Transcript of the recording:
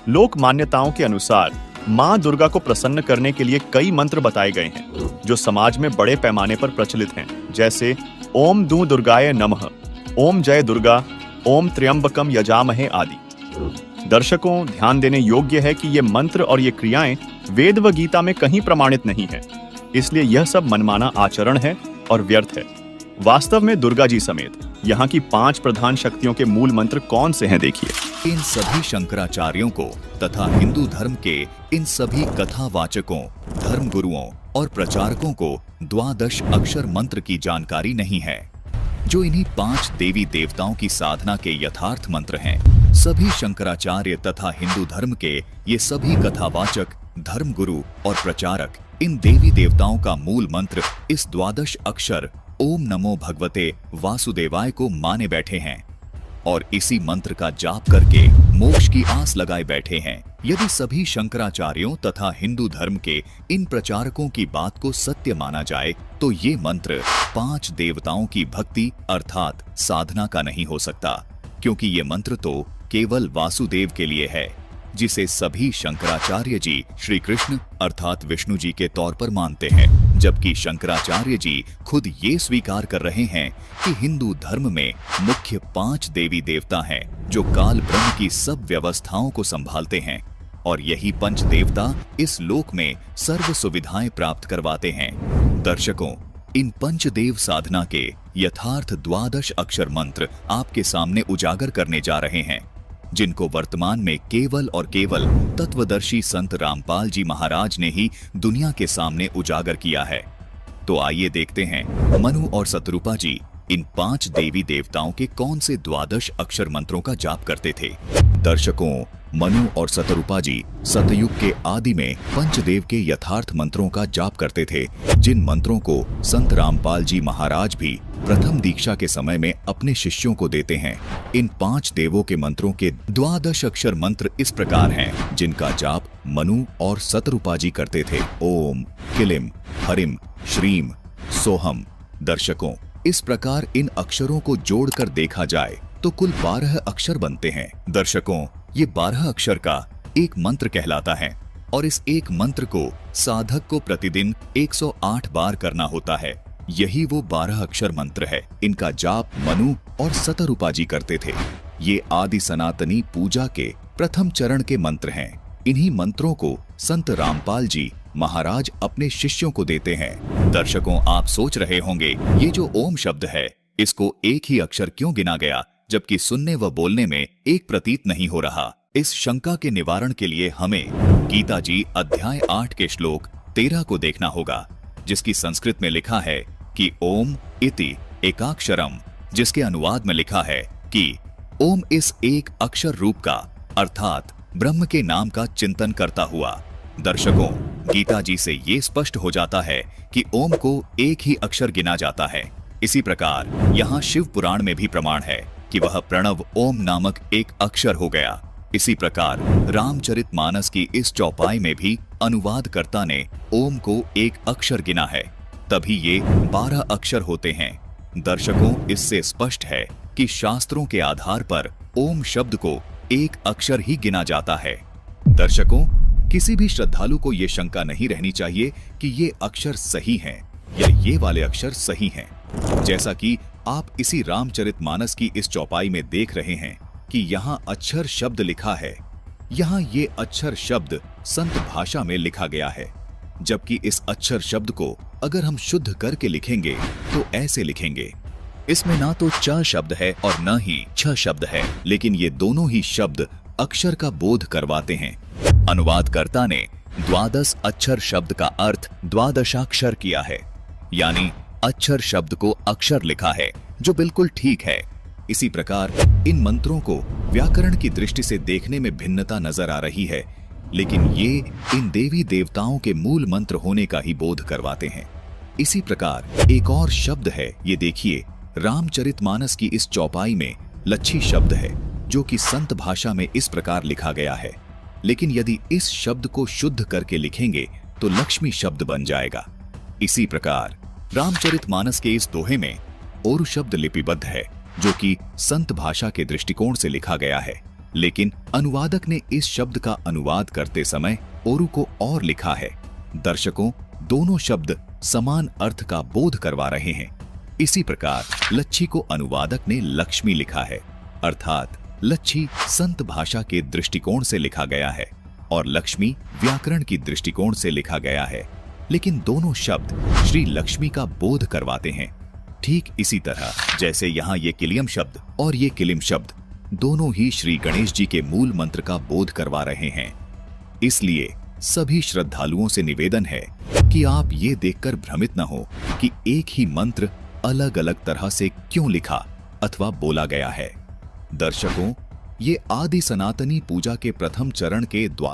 लोक मान्यताओं के अनुसार माँ दुर्गा को प्रसन्न करने के लिए कई मंत्र बताए गए हैं जो समाज में बड़े पैमाने पर प्रचलित हैं, जैसे ओम दू दुर्गाय नमः, ओम जय दुर्गा, ओम त्र्यंबकम यजामहे आदि। दर्शकों, ध्यान देने योग्य है कि ये मंत्र और ये क्रियाएं वेद व गीता में कहीं प्रमाणित नहीं है, इसलिए यह सब मनमाना आचरण है और व्यर्थ है। वास्तव में दुर्गा जी समेत यहाँ की 5 प्रधान शक्तियों के मूल मंत्र कौन से हैं, देखिए। इन सभी शंकराचार्यों को तथा हिंदू धर्म के इन सभी कथावाचकों, धर्म गुरुओं और प्रचारकों को द्वादश अक्षर मंत्र की जानकारी नहीं है, जो इन्हीं 5 देवी देवताओं की साधना के यथार्थ मंत्र हैं। सभी शंकराचार्य तथा हिंदू धर्म के ये सभी कथावाचक, धर्म गुरु और प्रचारक इन देवी देवताओं का मूल मंत्र इस द्वादश अक्षर ओम नमो भगवते वासुदेवाय को माने बैठे हैं और इसी मंत्र का जाप करके मोक्ष की आस लगाए बैठे हैं। यदि सभी शंकराचार्यों तथा हिंदू धर्म के इन प्रचारकों की बात को सत्य माना जाए तो ये मंत्र 5 देवताओं की भक्ति अर्थात साधना का नहीं हो सकता, क्योंकि ये मंत्र तो केवल वासुदेव के लिए है, जिसे सभी शंकराचार्य जी श्री कृष्ण अर्थात विष्णु जी के तौर पर मानते हैं, जबकि शंकराचार्य जी खुद ये स्वीकार कर रहे हैं कि हिंदू धर्म में मुख्य 5 देवी देवता हैं जो काल ब्रह्म की सब व्यवस्थाओं को संभालते हैं और यही पंच देवता इस लोक में सर्व सुविधाएं प्राप्त करवाते हैं। दर्शकों, इन पंचदेव साधना के यथार्थ द्वादश अक्षर मंत्र आपके सामने उजागर करने जा रहे हैं, जिनको वर्तमान में केवल और केवल तत्वदर्शी संत रामपाल जी महाराज ने ही दुनिया के सामने उजागर किया है। तो आइए देखते हैं मनु और शतरूपा जी इन 5 देवी देवताओं के कौन से द्वादश अक्षर मंत्रों का जाप करते थे। दर्शकों, मनु और शतरूपा जी सतयुग के आदि में पंचदेव के यथार्थ मंत्रों का जाप करते थे, जिन मंत्रों को संत रामपाल जी महाराज भी प्रथम दीक्षा के समय में अपने शिष्यों को देते हैं। इन 5 देवों के मंत्रों के द्वादश अक्षर मंत्र इस प्रकार हैं, जिनका जाप मनु और शतरूपा जी करते थे। ओम किलिम हरिम श्रीम सोहम। दर्शकों, इस प्रकार इन अक्षरों को जोड़कर देखा जाए तो कुल 12 अक्षर बनते हैं। दर्शकों, ये 12 अक्षर का एक मंत्र कहलाता है और इस एक मंत्र को साधक को प्रतिदिन 108 बार करना होता है। यही वो 12 अक्षर मंत्र है। इनका जाप मनु और शतरूपा जी करते थे। ये आदि सनातनी पूजा के प्रथम चरण के मंत्र हैं। इन्हीं मंत्रों को संत रामपाल जी महाराज अपने शिष्यों को देते हैं। दर्शकों, आप सोच रहे होंगे ये जो ओम शब्द है इसको एक ही अक्षर क्यों गिना गया, जबकि सुनने व बोलने में एक प्रतीत नहीं हो रहा। इस शंका के निवारण के लिए हमें गीता जी अध्याय 8 के श्लोक 13 को देखना होगा, जिसकी संस्कृत में लिखा है कि ओम इति एकाक्षरम, जिसके अनुवाद में लिखा है कि ओम इस एक अक्षर रूप का अर्थात ब्रह्म के नाम का चिंतन करता हुआ। दर्शकों, गीता जी से ये स्पष्ट हो जाता है कि ओम को एक ही अक्षर गिना जाता है। इसी प्रकार यहाँ शिव पुराण में भी प्रमाण है कि वह प्रणव ओम नामक एक अक्षर हो गया। इसी प्रकार रामचरितमानस की इस चौपाई में भी अनुवादकर्ता ने ओम को एक अक्षर गिना है, तभी ये 12 अक्षर होते हैं। दर्शकों, इससे स्पष्ट है कि शास्त्रों के आधार पर ओम शब्द को एक अक्षर ही गिना जाता है। दर्शकों, किसी भी श्रद्धालु को ये शंका नहीं रहनी चाहिए कि ये अक्षर सही हैं या ये वाले अक्षर सही हैं। जैसा कि आप इसी रामचरितमानस की इस चौपाई में देख रहे हैं कि यहाँ अक्षर शब्द लिखा है, यहाँ ये अक्षर शब्द संत भाषा में लिखा गया है, जबकि इस अक्षर शब्द को अगर हम शुद्ध करके लिखेंगे तो ऐसे लिखेंगे। इसमें ना तो च शब्द है और न ही छ शब्द है, लेकिन ये दोनों ही शब्द अक्षर का बोध करवाते हैं। अनुवादकर्ता ने द्वादश अक्षर शब्द का अर्थ द्वादशाक्षर किया है, यानी अक्षर शब्द को अक्षर लिखा है, जो बिल्कुल ठीक है। इसी प्रकार इन मंत्रों को व्याकरण की दृष्टि से देखने में भिन्नता नजर आ रही है, लेकिन ये इन देवी देवताओं के मूल मंत्र होने का ही बोध करवाते हैं। इसी प्रकार एक और शब्द है, ये देखिए, रामचरितमानस की इस चौपाई में लच्छी शब्द है, जो कि संत भाषा में इस प्रकार लिखा गया है, लेकिन यदि इस शब्द को शुद्ध करके लिखेंगे तो लक्ष्मी शब्द बन जाएगा। इसी प्रकार रामचरितमानस के इस दोहे में ओरु शब्द लिपिबद्ध है, जो कि संत भाषा के दृष्टिकोण से लिखा गया है। लेकिन अनुवादक ने इस शब्द का अनुवाद करते समय ओरु को और लिखा है। दर्शकों, दोनों शब्द समान अर्थ का बोध करवा रहे हैं। इसी प्रकार लच्छी को अनुवादक ने लक्ष्मी लिखा है, अर्थात लच्छी संत भाषा के दृष्टिकोण से लिखा गया है और लक्ष्मी व्याकरण की दृष्टिकोण से लिखा गया है, लेकिन दोनों शब्द श्री लक्ष्मी का बोध करवाते हैं। ठीक इसी तरह जैसे यहाँ ये किलियम शब्द और ये किलिम शब्द दोनों ही श्री गणेश जी के मूल मंत्र का बोध करवा रहे हैं। इसलिए सभी श्रद्धालुओं से निवेदन है कि आप ये देखकर भ्रमित न हो कि एक ही मंत्र अलग अलग तरह से क्यों लिखा अथवा बोला गया है। दर्शकों, ये आदि सनातनी पूजा के प्रथम चरण के